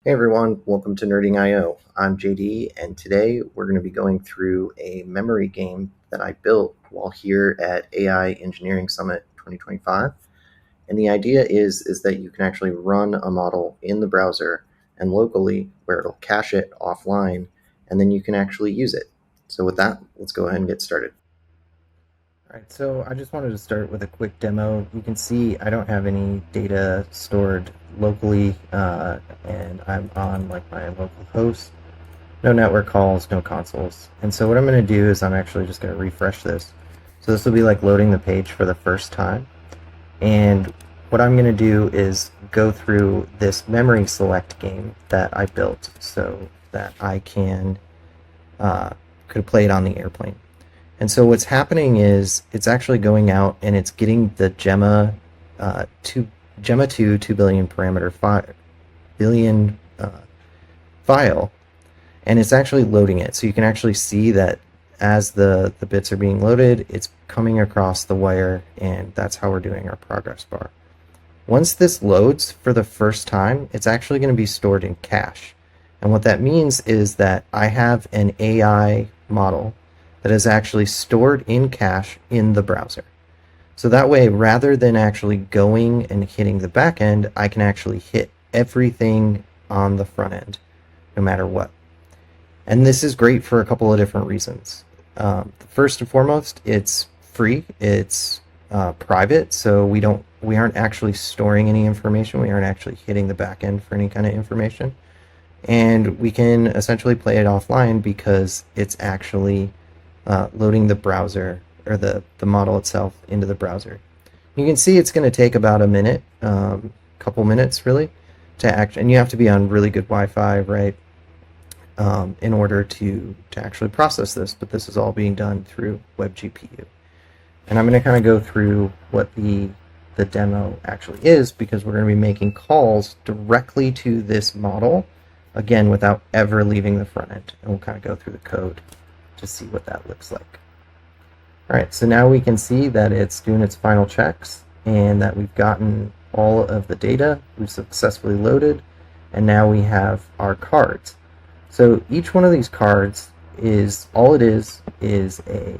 Hey everyone, welcome to Nerding IO. I'm JD, and today we're going to be going through a memory game that I built while here at AI Engineering Summit 2025. And the idea is that you can actually run a model in the browser and locally, where it'll cache it offline, and then you can actually use it. So with that, let's go ahead and get started. All right, so I just wanted to start with a quick demo. You can see I don't have any data stored locally, and I'm on like my local host. No network calls, no consoles. And so what I'm going to do is I'm actually just going to refresh this. So this will be like loading the page for the first time. And what I'm going to do is go through this memory select game that I built so that I could play it on the airplane. And so what's happening is it's actually going out and it's getting the Gemma 2 billion parameter file, and it's actually loading it. So you can actually see that as the bits are being loaded, it's coming across the wire, and that's how we're doing our progress bar. Once this loads for the first time, it's actually going to be stored in cache. And what that means is that I have an AI model that is actually stored in cache in the browser. So that way, rather than actually going and hitting the back end, I can actually hit everything on the front end, no matter what. And this is great for a couple of different reasons. First and foremost, it's free, it's private, so we aren't actually storing any information, we aren't actually hitting the back end for any kind of information. And we can essentially play it offline because it's actually loading the browser, or the model itself, into the browser. You can see it's going to take about a minute, couple minutes really, to act, and you have to be on really good Wi-Fi, right, in order to actually process this. But this is all being done through WebGPU, and I'm going to kind of go through what the demo actually is, because we're going to be making calls directly to this model, again, without ever leaving the front end, and we'll kind of go through the code to see what that looks like. All right, so now we can see that it's doing its final checks and that we've gotten all of the data, we've successfully loaded, and now we have our cards. So each one of these cards is, all it is a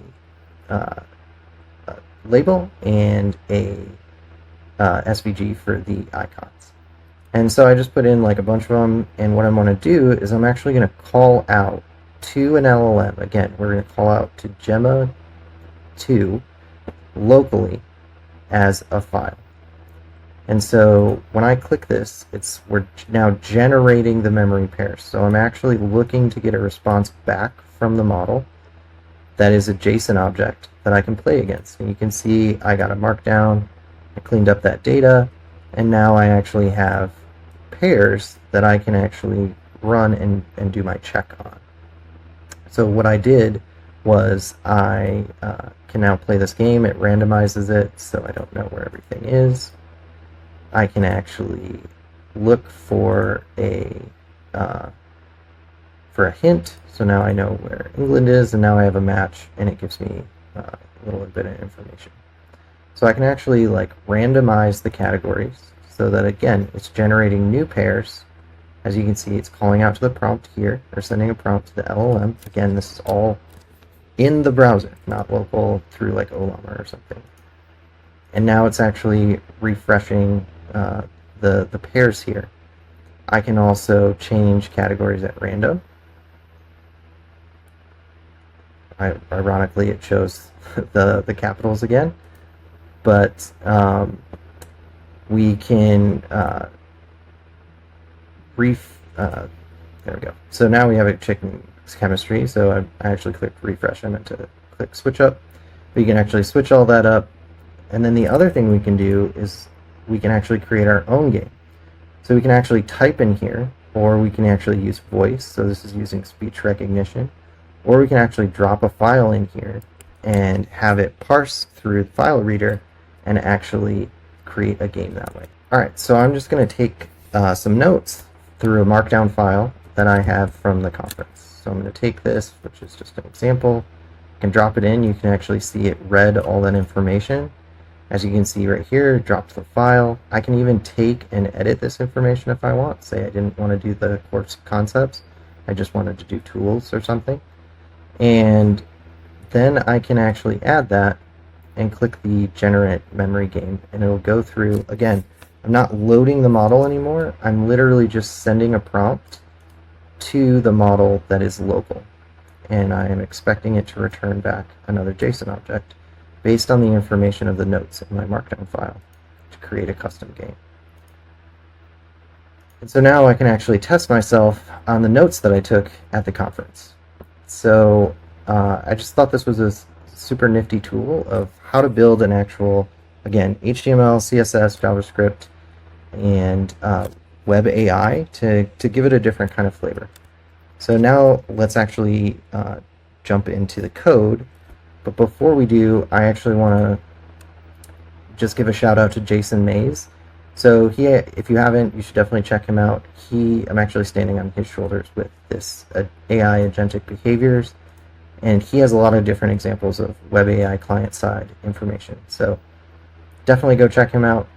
label and a SVG for the icons. And so I just put in like a bunch of them, and what I'm going to do is I'm actually going to call out to an LLM. Again, we're going to call out to Gemma 2 locally as a file. And so when I click this, we're now generating the memory pairs. So I'm actually looking to get a response back from the model that is a JSON object that I can play against. And you can see I got a markdown, I cleaned up that data, and now I actually have pairs that I can actually run and do my check on. So what I did was I can now play this game. It randomizes it, so I don't know where everything is. I can actually look for a hint, so now I know where England is, and now I have a match, and it gives me a little bit of information. So I can actually like randomize the categories so that, again, it's generating new pairs. As you can see, it's calling out to the prompt here, or sending a prompt to the LLM. Again, this is all in the browser, not local through like Olama or something. And now it's actually refreshing the pairs here. I can also change categories at random. Ironically, it shows the capitals again, but we can there we go. So now we have a chicken chemistry. So I actually clicked refresh. I meant to click switch up. But you can actually switch all that up. And then the other thing we can do is we can actually create our own game. So we can actually type in here, or we can actually use voice. So this is using speech recognition. Or we can actually drop a file in here and have it parse through the file reader and actually create a game that way. All right, so I'm just going to take some notes through a markdown file that I have from the conference. So I'm going to take this, which is just an example, and drop it in. You can actually see it read all that information, As you can see right here, dropped the file. I can even take and edit this information if I want. Say I didn't want to do the course concepts, I just wanted to do tools or something. And then I can actually add that and click the generate memory game, and it'll go through. Again, I'm not loading the model anymore. I'm literally just sending a prompt to the model that is local, and I am expecting it to return back another JSON object based on the information of the notes in my markdown file to create a custom game. And so now I can actually test myself on the notes that I took at the conference. So I just thought this was a super nifty tool of how to build an actual, again, HTML, CSS, JavaScript, and web AI to give it a different kind of flavor. So now let's actually jump into the code. But before we do, I actually want to just give a shout out to Jason Mays. So if you haven't, you should definitely check him out. I'm actually standing on his shoulders with this AI agentic behaviors, and he has a lot of different examples of web AI client-side information. So definitely go check him out.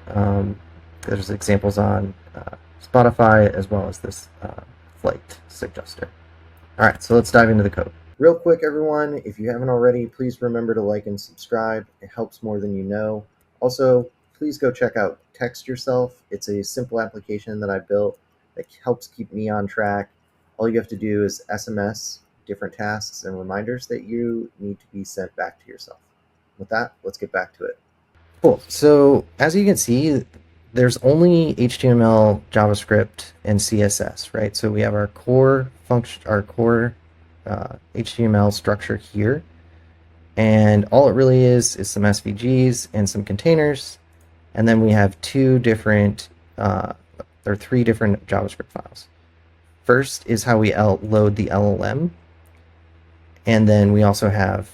There's examples on Spotify as well as this flight suggester. All right, so let's dive into the code. Real quick, everyone, if you haven't already, please remember to like and subscribe. It helps more than you know. Also, please go check out Text Yourself. It's a simple application that I built that helps keep me on track. All you have to do is SMS different tasks and reminders that you need to be sent back to yourself. With that, let's get back to it. Cool. So as you can see, there's only HTML, JavaScript, and CSS, right? So we have our core function, our core HTML structure here, and all it really is some SVGs and some containers, and then we have three different JavaScript files. First is how we load the LLM, and then we also have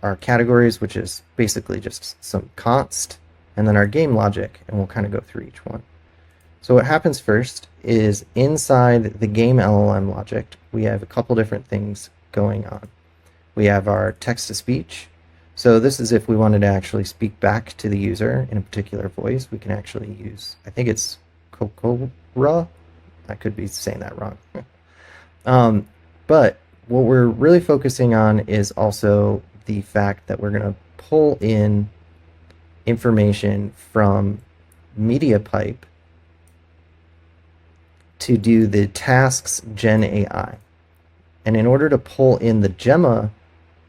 our categories, which is basically just some const, and then our game logic, and we'll kind of go through each one. So what happens first is inside the game LLM logic, we have a couple different things going on. We have our text-to-speech. So this is if we wanted to actually speak back to the user in a particular voice, we can actually use, I think it's Kokora. I could be saying that wrong. But what we're really focusing on is also the fact that we're going to pull in information from MediaPipe to do the tasks Gen AI. And in order to pull in the Gemma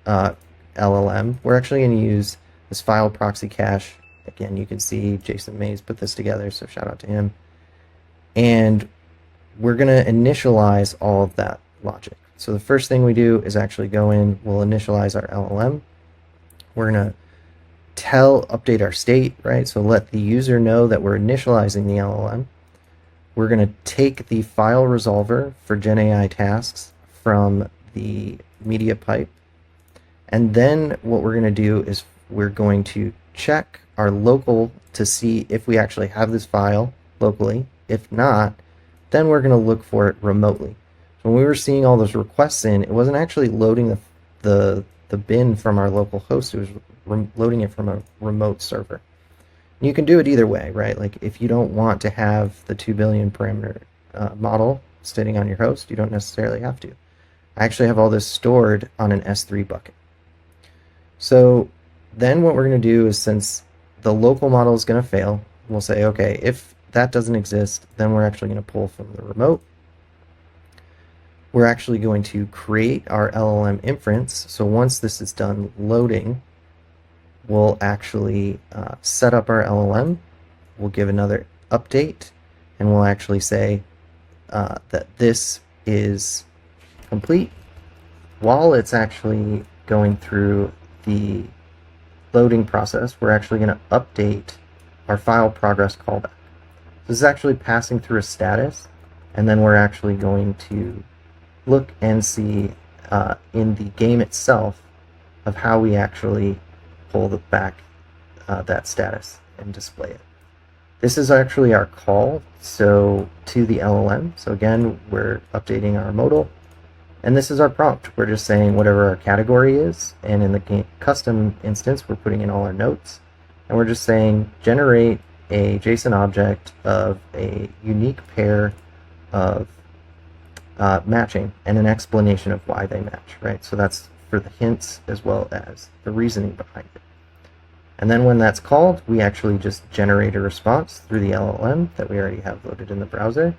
LLM, we're actually going to use this file proxy cache. Again, you can see Jason Mays put this together, so shout out to him. And we're going to initialize all of that logic. So the first thing we do is actually go in, we'll initialize our LLM. We're going to update our state, right? So let the user know that we're initializing the LLM. We're going to take the file resolver for Gen AI tasks from the MediaPipe. And then what we're going to do is we're going to check our local to see if we actually have this file locally. If not, then we're going to look for it remotely. So when we were seeing all those requests in, it wasn't actually loading the bin from our local host. It was loading it from a remote server. And you can do it either way, right? Like if you don't want to have the 2 billion parameter model sitting on your host, you don't necessarily have to. I actually have all this stored on an S3 bucket. So then what we're going to do is, since the local model is going to fail, we'll say, okay, if that doesn't exist, then we're actually going to pull from the remote. We're actually going to create our LLM inference. So once this is done loading, we'll actually set up our LLM. We'll give another update, and we'll actually say that this is complete. While it's actually going through the loading process, we're actually going to update our file progress callback. This is actually passing through a status, and then we're actually going to look and see in the game itself of how we actually pull back that status and display it. This is actually our call to the LLM. So again, we're updating our modal, and this is our prompt. We're just saying whatever our category is, and in the custom instance, we're putting in all our notes. and we're just saying generate a JSON object of a unique pair of matching and an explanation of why they match, right? So that's for the hints as well as the reasoning behind it. And then when that's called, we actually just generate a response through the LLM that we already have loaded in the browser.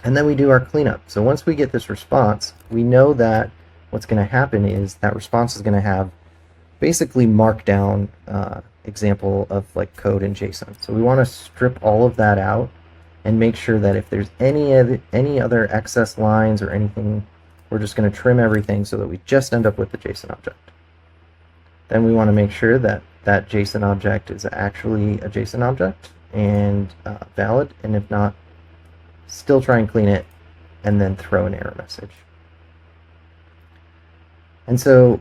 And then we do our cleanup. So once we get this response, we know that what's going to happen is that response is going to have basically markdown example of like code in JSON. So we want to strip all of that out and make sure that if there's any other excess lines or anything, we're just going to trim everything so that we just end up with the JSON object. Then we want to make sure that that JSON object is actually a JSON object and valid, and if not, still try and clean it and then throw an error message. And so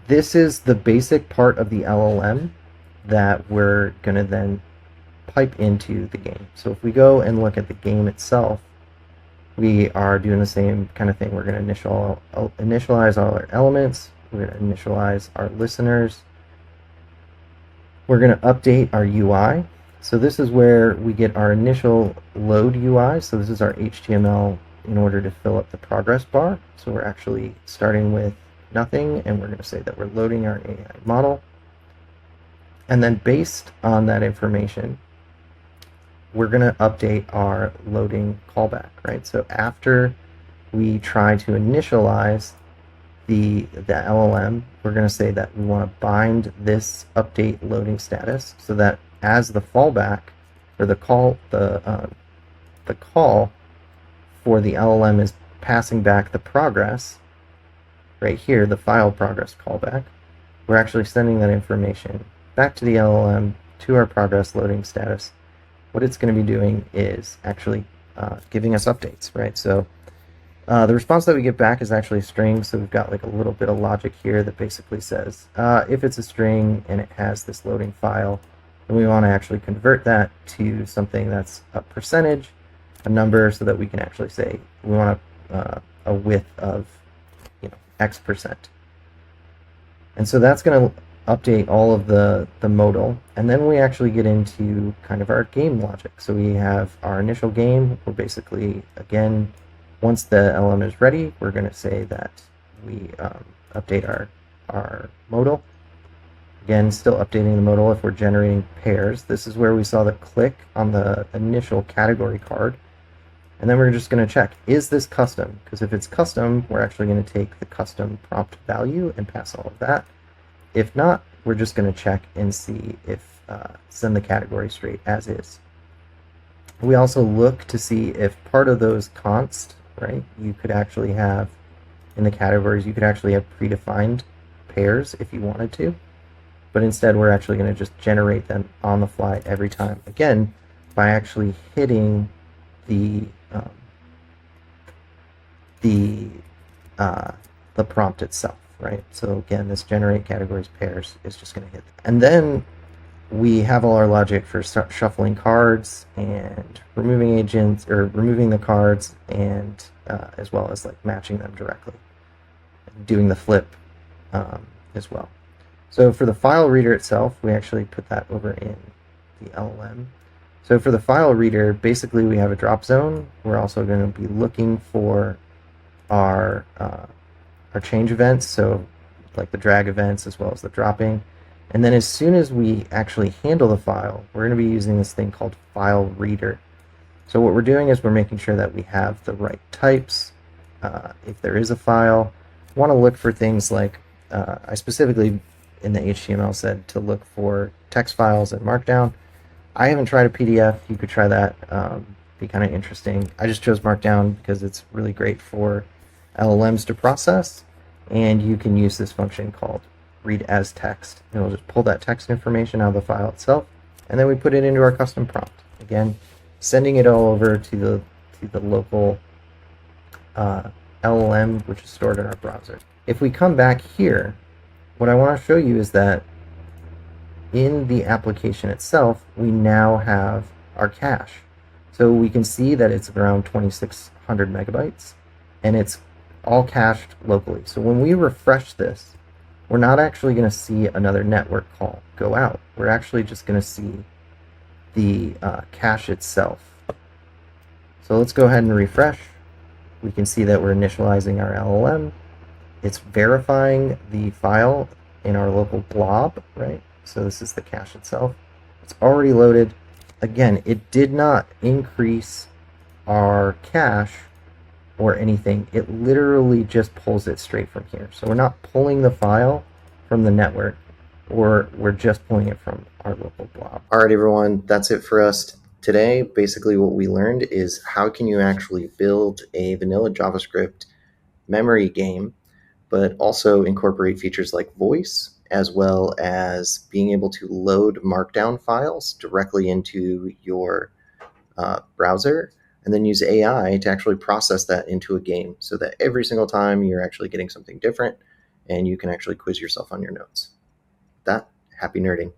this is the basic part of the LLM that we're going to then pipe into the game. So if we go and look at the game itself, we are doing the same kind of thing. We're going to initialize all our elements. We're going to initialize our listeners. We're going to update our UI. So this is where we get our initial load UI. So this is our HTML in order to fill up the progress bar. So we're actually starting with nothing, and we're going to say that we're loading our AI model. And then based on that information, we're going to update our loading callback, right? So after we try to initialize the LLM, we're going to say that we want to bind this update loading status so that as the fallback or the call for the LLM is passing back the progress right here, the file progress callback, we're actually sending that information back to the LLM to our progress loading status. What it's going to be doing is actually giving us updates, right? So the response that we get back is actually a string, so we've got like a little bit of logic here that basically says if it's a string and it has this loading file, then we want to actually convert that to something that's a percentage, a number, so that we can actually say we want a width of X percent. And so that's going to update all of the modal, and then we actually get into kind of our game logic. So we have our initial game. We're basically, again, once the LLM is ready, we're going to say that we update our modal. Again, still updating the modal if we're generating pairs. This is where we saw the click on the initial category card. And then we're just going to check, is this custom? Because if it's custom, we're actually going to take the custom prompt value and pass all of that. If not, we're just going to check and see if send the category straight as is. We also look to see if part of those const, right, you could actually have in the categories, you could actually have predefined pairs if you wanted to. But instead, we're actually going to just generate them on the fly every time. Again, by actually hitting the prompt itself, right? So again, this generate categories pairs is just going to hit. And then we have all our logic for shuffling cards and removing agents, or removing the cards, and as well as like matching them directly, doing the flip as well. So for the file reader itself, we actually put that over in the LLM. So for the file reader, basically we have a drop zone. We're also going to be looking for our change events, so like the drag events as well as the dropping. And then as soon as we actually handle the file, we're going to be using this thing called file reader. So what we're doing is we're making sure that we have the right types. If there is a file, want to look for things like, I specifically in the HTML said to look for text files and markdown. I haven't tried a PDF. You could try that. Be kind of interesting. I just chose markdown because it's really great for LLMs to process, and you can use this function called read as text. It'll just pull that text information out of the file itself, and then we put it into our custom prompt. Again, sending it all over to the local LLM, which is stored in our browser. If we come back here, what I want to show you is that in the application itself, we now have our cache. So we can see that it's around 2,600 megabytes, and it's all cached locally. So when we refresh this, we're not actually going to see another network call go out. We're actually just going to see the cache itself. So let's go ahead and refresh. We can see that we're initializing our LLM. It's verifying the file in our local blob, right? So this is the cache itself. It's already loaded. Again, it did not increase our cache or anything. It literally just pulls it straight from here. So we're not pulling the file from the network, or we're just pulling it from our local blob. All right, everyone, that's it for us today. Basically, what we learned is how can you actually build a vanilla JavaScript memory game, but also incorporate features like voice, as well as being able to load markdown files directly into your browser, and then use AI to actually process that into a game so that every single time you're actually getting something different and you can actually quiz yourself on your notes. With that, happy nerding.